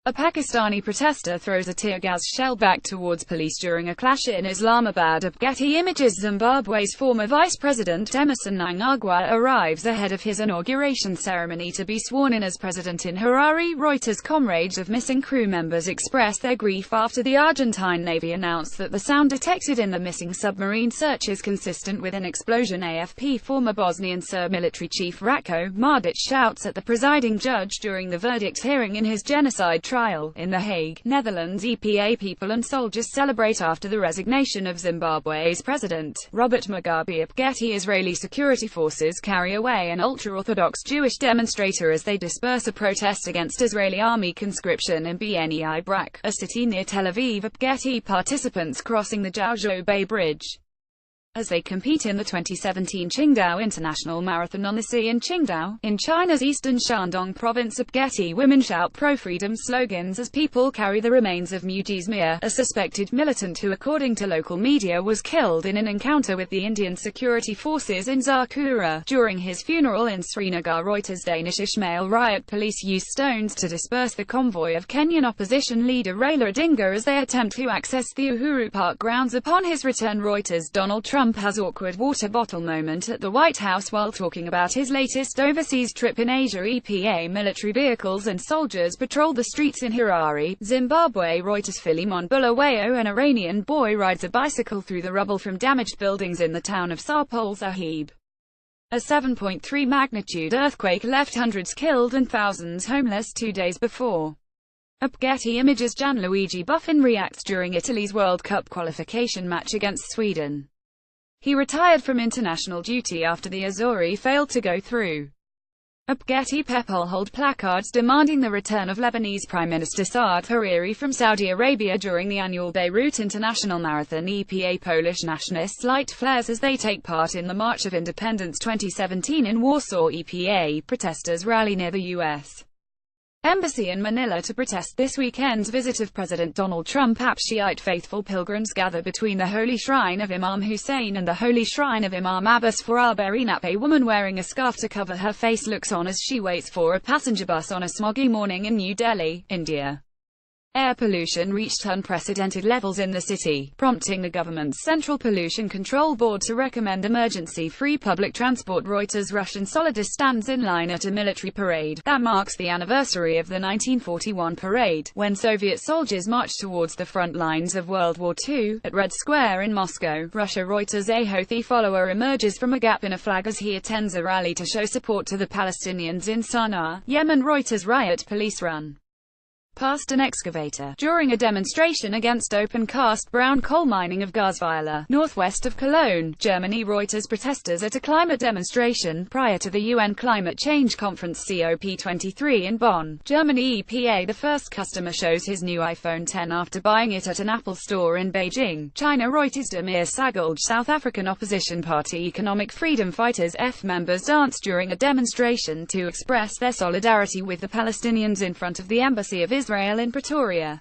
A Pakistani protester throws a tear gas shell back towards police during a clash in Islamabad. Getty Images. Zimbabwe's former Vice President Emmerson Mnangagwa arrives ahead of his inauguration ceremony to be sworn in as president in Harare. Reuters. Comrades of missing crew members express their grief after the Argentine Navy announced that the sound detected in the missing submarine search is consistent with an explosion. AFP. Former Bosnian Serb military chief Ratko Mladic shouts at the presiding judge during the verdict hearing in his genocide trial in The Hague, Netherlands. EPA. People and soldiers celebrate after the resignation of Zimbabwe's president, Robert Mugabe. Getty. Israeli security forces carry away an ultra-Orthodox Jewish demonstrator as they disperse a protest against Israeli army conscription in Bnei Brak, a city near Tel Aviv. Getty. Participants crossing the Jiaozhou Bay Bridge as they compete in the 2017 Qingdao International Marathon on the sea in Qingdao, in China's eastern Shandong province. Getty. Women shout pro-freedom slogans as people carry the remains of Mujiz Mir, a suspected militant who, according to local media, was killed in an encounter with the Indian security forces in Zakura. During his funeral in Srinagar. Reuters. Danish Ishmael riot. Police use stones to disperse the convoy of Kenyan opposition leader Raila Odinga as they attempt to access the Uhuru Park grounds upon his return. Reuters. Donald Trump has awkward water bottle moment at the White House while talking about his latest overseas trip in Asia. EPA. Military vehicles and soldiers patrol the streets in Harare, Zimbabwe. Reuters. Philemon Bulawayo. An Iranian boy rides a bicycle through the rubble from damaged buildings in the town of Sarpol Sahib. A 7.3 magnitude earthquake left hundreds killed and thousands homeless 2 days before. Getty Images. Gianluigi Buffon reacts during Italy's World Cup qualification match against Sweden. He retired from international duty after the Azzurri failed to go through. Getty. People hold placards demanding the return of Lebanese Prime Minister Saad Hariri from Saudi Arabia during the annual Beirut International Marathon. EPA. Polish nationalists light flares as they take part in the March of Independence 2017 in Warsaw. EPA. Protesters rally near the U.S. Embassy in Manila to protest this weekend's visit of President Donald Trump. Shiite faithful pilgrims gather between the Holy Shrine of Imam Hussein and the Holy Shrine of Imam Abbas for al-Barinat. A woman wearing a scarf to cover her face looks on as she waits for a passenger bus on a smoggy morning in New Delhi, India. Air pollution reached unprecedented levels in the city, prompting the government's Central Pollution Control Board to recommend emergency-free public transport. Reuters. Russian Solidus stands in line at a military parade that marks the anniversary of the 1941 parade, when Soviet soldiers marched towards the front lines of World War II, at Red Square in Moscow, Russia. Reuters. A Houthi follower emerges from a gap in a flag as he attends a rally to show support to the Palestinians in Sana'a, Yemen. Reuters. Riot. Police run past an excavator during a demonstration against open-cast brown coal mining of Garzweiler, northwest of Cologne, Germany. Reuters. Protesters at a climate demonstration prior to the UN Climate Change Conference COP23 in Bonn, Germany. EPA. The first customer shows his new iPhone X after buying it at an Apple store in Beijing, China. Reuters. Demir Sagolj. South African opposition party Economic Freedom Fighters (EFF) members danced during a demonstration to express their solidarity with the Palestinians in front of the embassy of Israel in Pretoria.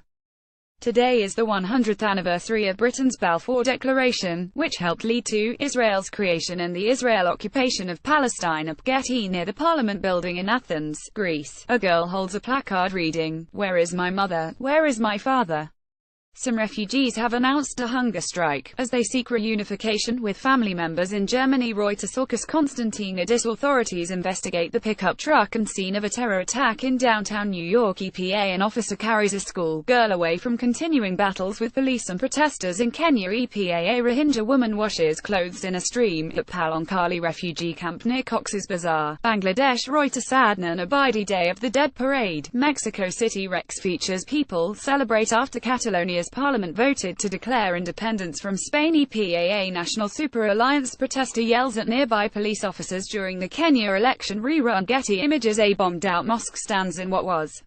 Today is the 100th anniversary of Britain's Balfour Declaration, which helped lead to Israel's creation and the Israel occupation of Palestine. Getty. Near the Parliament building in Athens, Greece, a girl holds a placard reading, "Where is my mother? Where is my father?" Some refugees have announced a hunger strike, as they seek reunification with family members in Germany. Reuters. August Constantinidis. Authorities investigate the pickup truck and scene of a terror attack in downtown New York. EPA. An officer carries a school girl away from continuing battles with police and protesters in Kenya. EPA. A Rohingya woman washes clothes in a stream at Palonkali refugee camp near Cox's Bazar, Bangladesh. Reuters. Adnan Abidi Day of the Dead Parade, Mexico City. Rex features people celebrate after Catalonia's Parliament voted to declare independence from Spain. EPA. National Super Alliance protester yells at nearby police officers during the Kenya election rerun. Getty Images. A bombed-out mosque stands in what was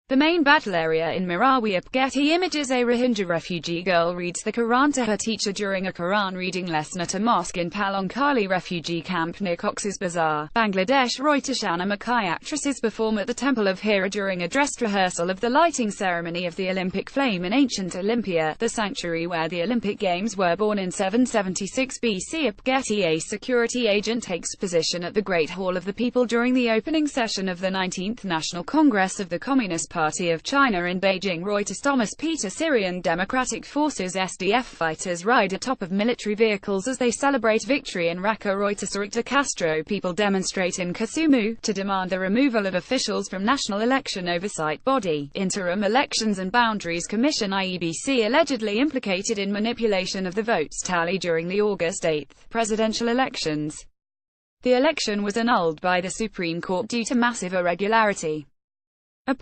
the main battle area in Marawi. Getty Images. A Rohingya refugee girl reads the Quran to her teacher during a Quran reading lesson at a mosque in Palonkali refugee camp near Cox's Bazar, Bangladesh. Reuters. Anna Mackay. Actresses perform at the Temple of Hera during a dress rehearsal of the lighting ceremony of the Olympic flame in ancient Olympia, the sanctuary where the Olympic Games were born in 776 BC. Getty. A security agent takes position at the Great Hall of the People during the opening session of the 19th National Congress of the Communist Party Party of China in Beijing. Reuters. Thomas Peter. Syrian Democratic Forces (SDF) fighters ride atop of military vehicles as they celebrate victory in Raqqa. Reuters. Victor Castro. People demonstrate in Kasumu to demand the removal of officials from National Election Oversight Body, Interim Elections and Boundaries Commission (IEBC), allegedly implicated in manipulation of the votes tally during the August 8 presidential elections. The election was annulled by the Supreme Court due to massive irregularity.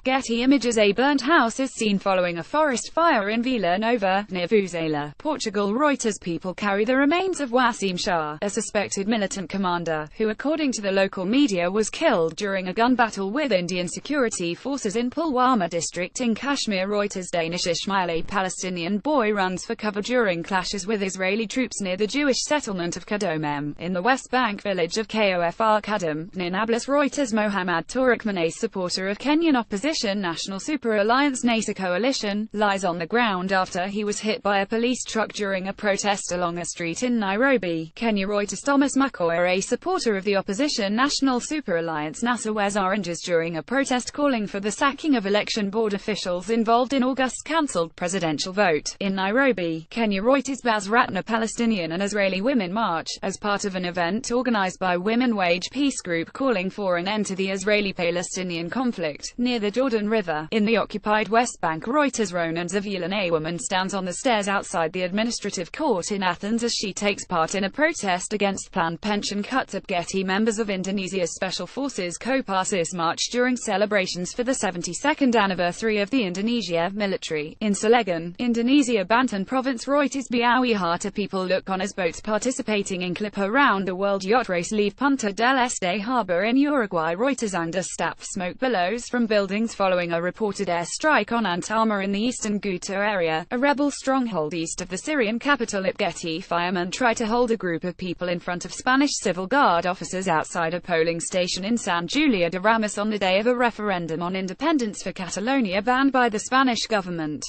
Getty Images. A burnt house is seen following a forest fire in Vila Nova, near Vuzela, Portugal. Reuters. People carry the remains of Wasim Shah, a suspected militant commander, who according to the local media was killed during a gun battle with Indian security forces in Pulwama district in Kashmir. Reuters. Danish Ismail. A Palestinian boy runs for cover during clashes with Israeli troops near the Jewish settlement of Kadomem, in the West Bank village of Kofr Kadam, near Nablus. Reuters. Mohammad Tariq, a supporter of Kenyan opposition National Super Alliance NASA coalition, lies on the ground after he was hit by a police truck during a protest along a street in Nairobi, Kenya. Reuters. Thomas McCoy, a supporter of the opposition National Super Alliance NASA, wears oranges during a protest calling for the sacking of election board officials involved in August's cancelled presidential vote in Nairobi, Kenya. Reuters. Baz Ratner. Palestinian and Israeli women march as part of an event organized by Women Wage Peace Group calling for an end to the Israeli-Palestinian conflict near the Jordan River, in the occupied West Bank. Reuters. Ronan Zavulan. A woman stands on the stairs outside the administrative court in Athens as she takes part in a protest against planned pension cuts. Getty. Members of Indonesia's Special Forces Kopassus march during celebrations for the 72nd anniversary of the Indonesia military in Cilegon, Indonesia, Banten province. Reuters. Biawi Hata. People look on as boats participating in Clip around the world yacht race leave Punta del Este harbor in Uruguay. Reuters. Staff smoke billows from buildings following a reported airstrike on Antama in the eastern Ghouta area, a rebel stronghold east of the Syrian capital. Getty. Firemen try to hold a group of people in front of Spanish Civil Guard officers outside a polling station in San Julia de Ramis on the day of a referendum on independence for Catalonia banned by the Spanish government.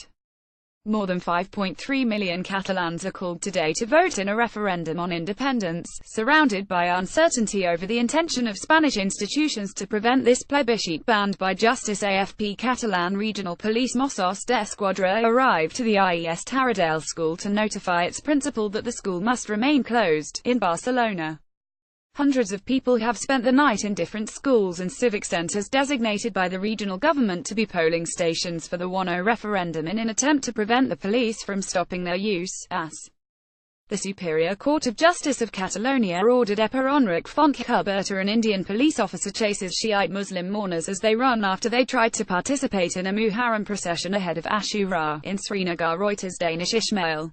More than 5.3 million Catalans are called today to vote in a referendum on independence, surrounded by uncertainty over the intention of Spanish institutions to prevent this plebiscite banned by justice. AFP. Catalan Regional Police Mossos d'Esquadra arrived to the IES Taradell school to notify its principal that the school must remain closed, in Barcelona. Hundreds of people have spent the night in different schools and civic centres designated by the regional government to be polling stations for the 1-0 referendum in an attempt to prevent the police from stopping their use, as the Superior Court of Justice of Catalonia ordered Epa Enric Fontcuberta, an Indian police officer, chases Shiite Muslim mourners as they run after they tried to participate in a Muharram procession ahead of Ashura in Srinagar. Reuters. Danish Ismail.